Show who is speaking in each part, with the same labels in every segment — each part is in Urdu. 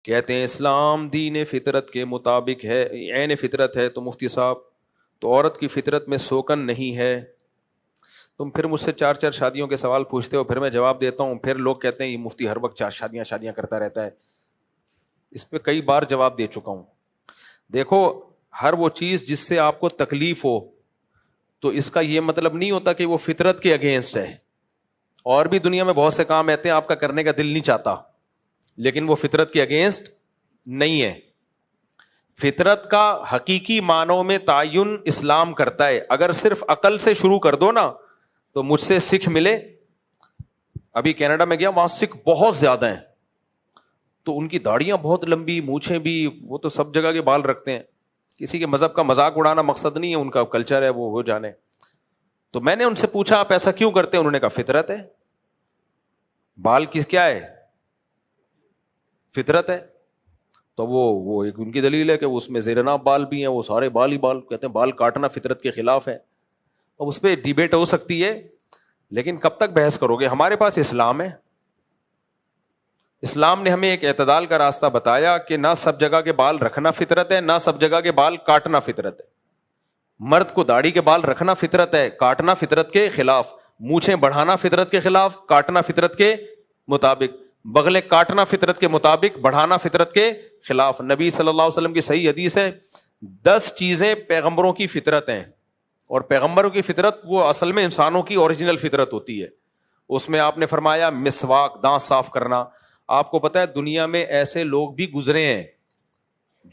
Speaker 1: کہتے ہیں اسلام دین فطرت کے مطابق ہے، عین فطرت ہے، تو مفتی صاحب تو عورت کی فطرت میں سوکن نہیں ہے؟ تم پھر مجھ سے چار چار شادیوں کے سوال پوچھتے ہو، پھر میں جواب دیتا ہوں، پھر لوگ کہتے ہیں یہ مفتی ہر وقت چار شادیاں شادیاں کرتا رہتا ہے۔ اس پہ کئی بار جواب دے چکا ہوں۔ دیکھو، ہر وہ چیز جس سے آپ کو تکلیف ہو تو اس کا یہ مطلب نہیں ہوتا کہ وہ فطرت کے اگینسٹ ہے۔ اور بھی دنیا میں بہت سے کام ایسے ہیں آپ کا کرنے کا دل نہیں چاہتا، لیکن وہ فطرت کے اگینسٹ نہیں ہے۔ فطرت کا حقیقی معنوں میں تعین اسلام کرتا ہے۔ اگر صرف عقل سے شروع کر دو نا تو مجھ سے سکھ ملے، ابھی کینیڈا میں گیا، وہاں سکھ بہت زیادہ ہیں، تو ان کی داڑیاں بہت لمبی، مونچھیں بھی، وہ تو سب جگہ کے بال رکھتے ہیں۔ کسی کے مذہب کا مذاق اڑانا مقصد نہیں ہے، ان کا کلچر ہے، وہ جانے۔ تو میں نے ان سے پوچھا آپ ایسا کیوں کرتے ہیں؟ انہوں نے کہا فطرت ہے۔ بال کی کیا ہے؟ فطرت ہے۔ تو وہ ایک ان کی دلیل ہے کہ اس میں زیر ناف بال بھی ہیں، وہ سارے بال ہی بال، کہتے ہیں بال کاٹنا فطرت کے خلاف ہے۔ اب اس پہ ڈیبیٹ ہو سکتی ہے، لیکن کب تک بحث کرو گے؟ ہمارے پاس اسلام ہے، اسلام نے ہمیں ایک اعتدال کا راستہ بتایا کہ نہ سب جگہ کے بال رکھنا فطرت ہے، نہ سب جگہ کے بال کاٹنا فطرت ہے۔ مرد کو داڑھی کے بال رکھنا فطرت ہے، کاٹنا فطرت کے خلاف۔ مونچھیں بڑھانا فطرت کے خلاف، کاٹنا فطرت کے مطابق۔ بغلیں کاٹنا فطرت کے مطابق، بڑھانا فطرت کے خلاف۔ نبی صلی اللہ علیہ وسلم کی صحیح حدیث ہے، 10 چیزیں پیغمبروں کی فطرت ہیں، اور پیغمبروں کی فطرت وہ اصل میں انسانوں کی اوریجنل فطرت ہوتی ہے۔ اس میں آپ نے فرمایا مسواک، دانت صاف کرنا۔ آپ کو پتا ہے دنیا میں ایسے لوگ بھی گزرے ہیں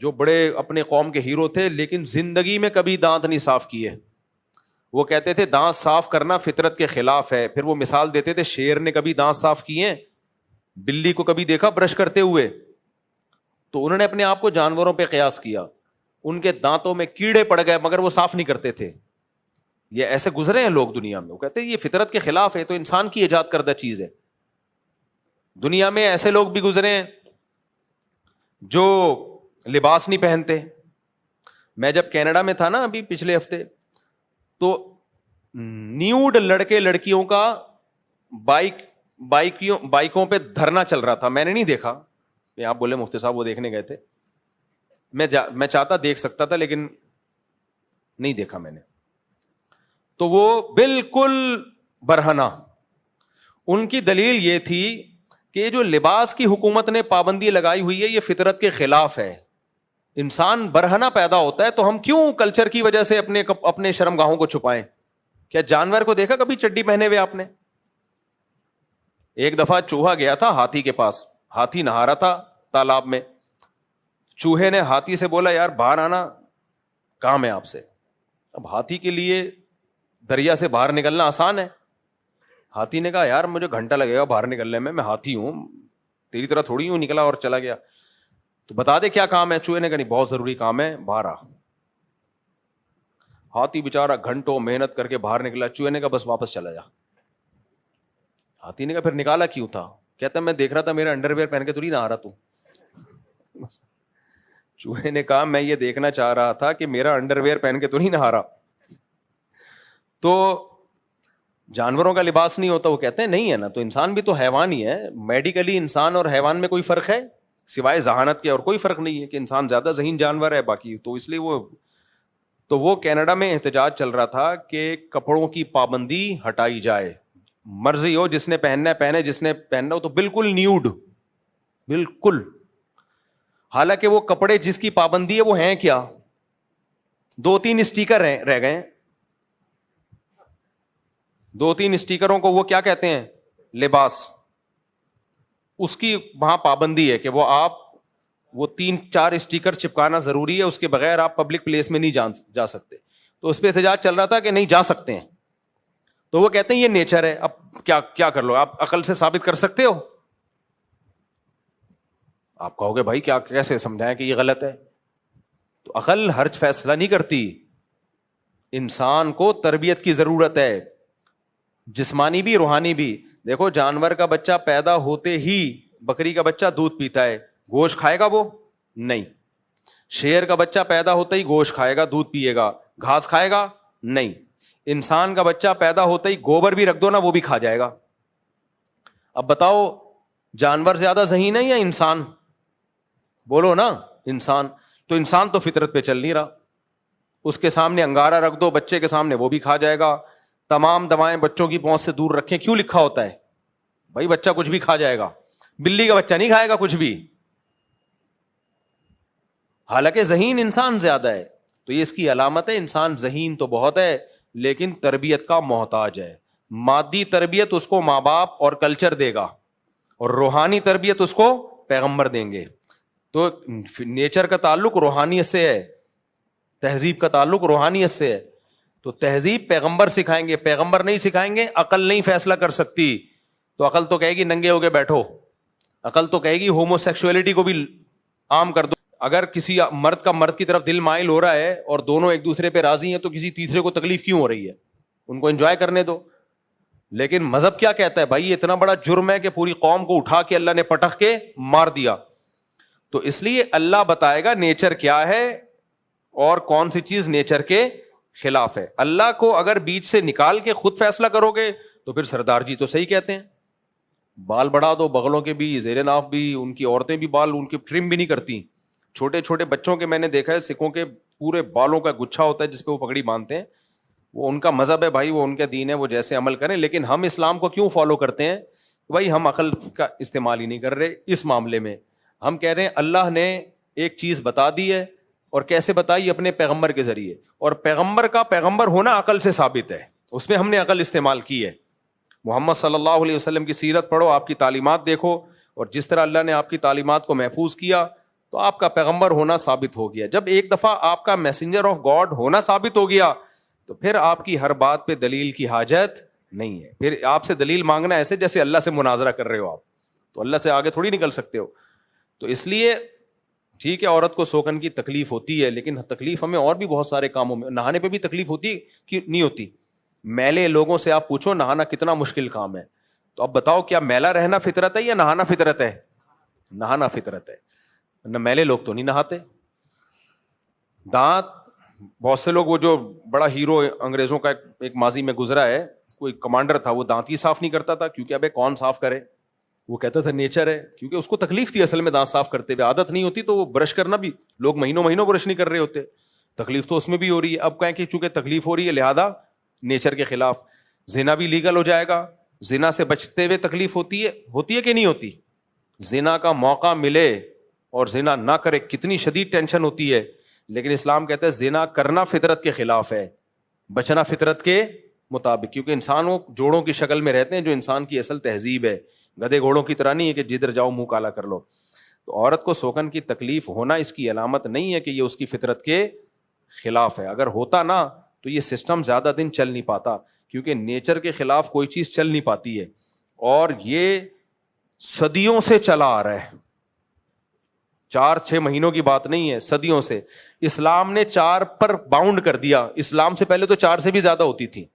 Speaker 1: جو بڑے اپنے قوم کے ہیرو تھے، لیکن زندگی میں کبھی دانت نہیں صاف کیے۔ وہ کہتے تھے دانت صاف کرنا فطرت کے خلاف ہے، پھر وہ مثال دیتے تھے شیر نے کبھی دانت صاف کیے؟ بلی کو کبھی دیکھا برش کرتے ہوئے؟ تو انہوں نے اپنے آپ کو جانوروں پہ قیاس کیا، ان کے دانتوں میں کیڑے پڑ گئے مگر وہ صاف نہیں کرتے تھے۔ یہ ایسے گزرے ہیں لوگ دنیا میں، وہ کہتے ہیں یہ فطرت کے خلاف ہے، تو انسان کی ایجاد کردہ چیز ہے۔ دنیا میں ایسے لوگ بھی گزرے ہیں جو لباس نہیں پہنتے۔ میں جب کینیڈا میں تھا نا ابھی پچھلے ہفتے، تو نیوڈ لڑکے لڑکیوں کا بائکوں پہ دھرنا چل رہا تھا۔ میں نے نہیں دیکھا، آپ بولے مفتی صاحب وہ دیکھنے گئے تھے، میں چاہتا دیکھ سکتا تھا لیکن نہیں دیکھا میں نے۔ تو وہ بالکل برہنہ، ان کی دلیل یہ تھی کہ جو لباس کی حکومت نے پابندی لگائی ہوئی ہے یہ فطرت کے خلاف ہے۔ انسان برہنہ پیدا ہوتا ہے تو ہم کیوں کلچر کی وجہ سے اپنے شرمگاہوں کو چھپائیں؟ کیا جانور کو دیکھا کبھی چڈی پہنے ہوئے آپ نے؟ ایک دفعہ چوہا گیا تھا ہاتھی کے پاس، ہاتھی نہا رہا تھا تالاب میں، چوہے نے ہاتھی سے بولا یار باہر آنا، کام ہے آپ سے۔ اب ہاتھی کے لیے دریا سے باہر نکلنا آسان ہے، ہاتھی نے کہا یار مجھے گھنٹہ لگے گا باہر نکلنے میں ہاتھی ہوں، تیری طرح تھوڑی ہوں، نکلا اور چلا گیا۔ تو بتا دے کیا کام ہے؟ چوہے نے کہا نہیں بہت ضروری کام ہے، باہر آ۔ ہاتھی بیچارہ گھنٹوں محنت کر کے باہر نکلا، چوہے نے کہا بس واپس چلا جا۔ ہاتھی نے کہا پھر نکالا کیوں تھا؟ کہتا میں دیکھ رہا تھا میرا انڈر ویئر پہن کے تو نہیں نہ آ رہا تو۔ چوہے نے کہا میں یہ دیکھنا چاہ رہا تھا کہ میرا انڈر ویئر پہن کے تو نہیں نہا رہا۔ تو جانوروں کا لباس نہیں ہوتا، وہ کہتے ہیں نہیں ہے نا، تو انسان بھی تو حیوان ہی ہے۔ میڈیکلی انسان اور حیوان میں کوئی فرق ہے سوائے ذہانت کے؟ اور کوئی فرق نہیں ہے کہ انسان زیادہ ذہین جانور ہے باقی، تو اس لیے وہ کینیڈا میں احتجاج چل رہا تھا کہ کپڑوں کی پابندی ہٹائی جائے، مرضی ہو جس نے پہننا ہے پہنے، جس نے پہننا ہو تو بالکل نیوڈ، بالکل۔ حالانکہ وہ کپڑے جس کی پابندی ہے وہ ہیں کیا؟ 2-3 اسٹیکر رہ گئے، 2-3 اسٹیکروں کو وہ کیا کہتے ہیں؟ لباس۔ اس کی وہاں پابندی ہے کہ وہ 3-4 اسٹیکر چپکانا ضروری ہے، اس کے بغیر آپ پبلک پلیس میں نہیں جا سکتے۔ تو اس پہ احتجاج چل رہا تھا کہ نہیں جا سکتے ہیں، تو وہ کہتے ہیں یہ نیچر ہے، اب کیا کر لو، آپ عقل سے ثابت کر سکتے ہو؟ آپ کہو گے بھائی کیا کیسے سمجھائیں کہ یہ غلط ہے؟ تو عقل ہر فیصلہ نہیں کرتی، انسان کو تربیت کی ضرورت ہے، جسمانی بھی روحانی بھی۔ دیکھو جانور کا بچہ پیدا ہوتے ہی، بکری کا بچہ دودھ پیتا ہے، گوشت کھائے گا وہ نہیں۔ شیر کا بچہ پیدا ہوتا ہی گوشت کھائے گا، دودھ پیے گا، گھاس کھائے گا نہیں۔ انسان کا بچہ پیدا ہوتا ہی گوبر بھی رکھ دو نا وہ بھی کھا جائے گا۔ اب بتاؤ جانور زیادہ ذہین ہے یا انسان؟ بولو نا انسان. تو انسان تو فطرت پہ چل نہیں رہا. اس کے سامنے انگارہ رکھ دو بچے کے سامنے, وہ بھی کھا جائے گا. تمام دوائیں بچوں کی پہنچ سے دور رکھیں. کیوں لکھا ہوتا ہے بھائی بچہ کچھ بھی کھا جائے گا, بلی کا بچہ نہیں کھائے گا کچھ بھی, حالانکہ ذہین انسان زیادہ ہے. تو یہ اس کی علامت ہے, انسان ذہین تو بہت ہے لیکن تربیت کا محتاج ہے. مادی تربیت اس کو ماں باپ اور کلچر دے گا, اور روحانی تربیت اس کو پیغمبر دیں گے. تو نیچر کا تعلق روحانیت سے ہے, تہذیب کا تعلق روحانیت سے ہے. تو تہذیب پیغمبر سکھائیں گے, پیغمبر نہیں سکھائیں گے. عقل نہیں فیصلہ کر سکتی, تو عقل تو کہے گی ننگے ہو کے بیٹھو, عقل تو کہے گی ہومو سیکسولیٹی کو بھی عام کر دو. اگر کسی مرد کا مرد کی طرف دل مائل ہو رہا ہے اور دونوں ایک دوسرے پہ راضی ہیں تو کسی تیسرے کو تکلیف کیوں ہو رہی ہے؟ ان کو انجوائے کرنے دو. لیکن مذہب کیا کہتا ہے؟ بھائی یہ اتنا بڑا جرم ہے کہ پوری قوم کو اٹھا کے اللہ نے پٹخ کے مار دیا. تو اس لیے اللہ بتائے گا نیچر کیا ہے اور کون سی چیز نیچر کے خلاف ہے. اللہ کو اگر بیچ سے نکال کے خود فیصلہ کرو گے تو پھر سردار جی تو صحیح کہتے ہیں, بال بڑھا دو بغلوں کے بھی, زیر ناف بھی, ان کی عورتیں بھی بال ان کے ٹرم بھی نہیں کرتی. چھوٹے چھوٹے بچوں کے میں نے دیکھا ہے, سکھوں کے پورے بالوں کا گچھا ہوتا ہے جس پہ وہ پگڑی باندھتے ہیں. وہ ان کا مذہب ہے بھائی, وہ ان کا دین ہے, وہ جیسے عمل کریں. لیکن ہم اسلام کو کیوں فالو کرتے ہیں؟ بھائی ہم عقل کا استعمال ہی نہیں کر رہے اس معاملے میں. ہم کہہ رہے ہیں اللہ نے ایک چیز بتا دی ہے, اور کیسے بتائی؟ اپنے پیغمبر کے ذریعے. اور پیغمبر کا پیغمبر ہونا عقل سے ثابت ہے, اس میں ہم نے عقل استعمال کی ہے. محمد صلی اللہ علیہ وسلم کی سیرت پڑھو, آپ کی تعلیمات دیکھو, اور جس طرح اللہ نے آپ کی تعلیمات کو محفوظ کیا تو آپ کا پیغمبر ہونا ثابت ہو گیا. جب ایک دفعہ آپ کا میسنجر آف گاڈ ہونا ثابت ہو گیا تو پھر آپ کی ہر بات پہ دلیل کی حاجت نہیں ہے. پھر آپ سے دلیل مانگنا ایسے جیسے اللہ سے مناظرہ کر رہے ہو آپ, تو اللہ سے آگے تھوڑی نکل سکتے ہو. تو اس لیے ٹھیک ہے عورت کو سوکن کی تکلیف ہوتی ہے, لیکن تکلیف ہمیں اور بھی بہت سارے کاموں میں, نہانے پہ بھی تکلیف ہوتی ہے کہ نہیں ہوتی؟ میلے لوگوں سے آپ پوچھو نہانا کتنا مشکل کام ہے, تو اب بتاؤ کیا میلا رہنا فطرت ہے یا نہانا فطرت ہے؟ نہانا فطرت ہے. نہ میلے لوگ تو نہیں نہاتے. دانت, بہت سے لوگ, وہ جو بڑا ہیرو انگریزوں کا ایک ماضی میں گزرا ہے, کوئی کمانڈر تھا, وہ دانت ہی صاف نہیں کرتا تھا, کیونکہ ابے کون صاف کرے, وہ کہتا تھا نیچر ہے, کیونکہ اس کو تکلیف تھی اصل میں دانت صاف کرتے ہوئے, عادت نہیں ہوتی. تو وہ برش کرنا بھی, لوگ مہینوں مہینوں برش نہیں کر رہے ہوتے, تکلیف تو اس میں بھی ہو رہی ہے. اب کہیں کہ چونکہ تکلیف ہو رہی ہے لہذا نیچر کے خلاف زنا بھی لیگل ہو جائے گا. زنا سے بچتے ہوئے تکلیف ہوتی ہے کہ نہیں ہوتی؟ زنا کا موقع ملے اور زنا نہ کرے کتنی شدید ٹینشن ہوتی ہے. لیکن اسلام کہتا ہے زنا کرنا فطرت کے خلاف ہے, بچنا فطرت کے مطابق, کیونکہ انسان وہ جوڑوں کی شکل میں رہتے ہیں جو انسان کی اصل تہذیب ہے. گدھے گھوڑوں کی طرح نہیں ہے کہ جدھر جاؤ منہ کالا کر لو. تو عورت کو سوکن کی تکلیف ہونا اس کی علامت نہیں ہے کہ یہ اس کی فطرت کے خلاف ہے. اگر ہوتا نا تو یہ سسٹم زیادہ دن چل نہیں پاتا, کیونکہ نیچر کے خلاف کوئی چیز چل نہیں پاتی ہے, اور یہ صدیوں سے چلا آ رہا ہے. 4-6 مہینوں کی بات نہیں ہے, صدیوں سے. اسلام نے 4 پر باؤنڈ کر دیا. اسلام سے پہلے تو 4 سے بھی زیادہ ہوتی تھی.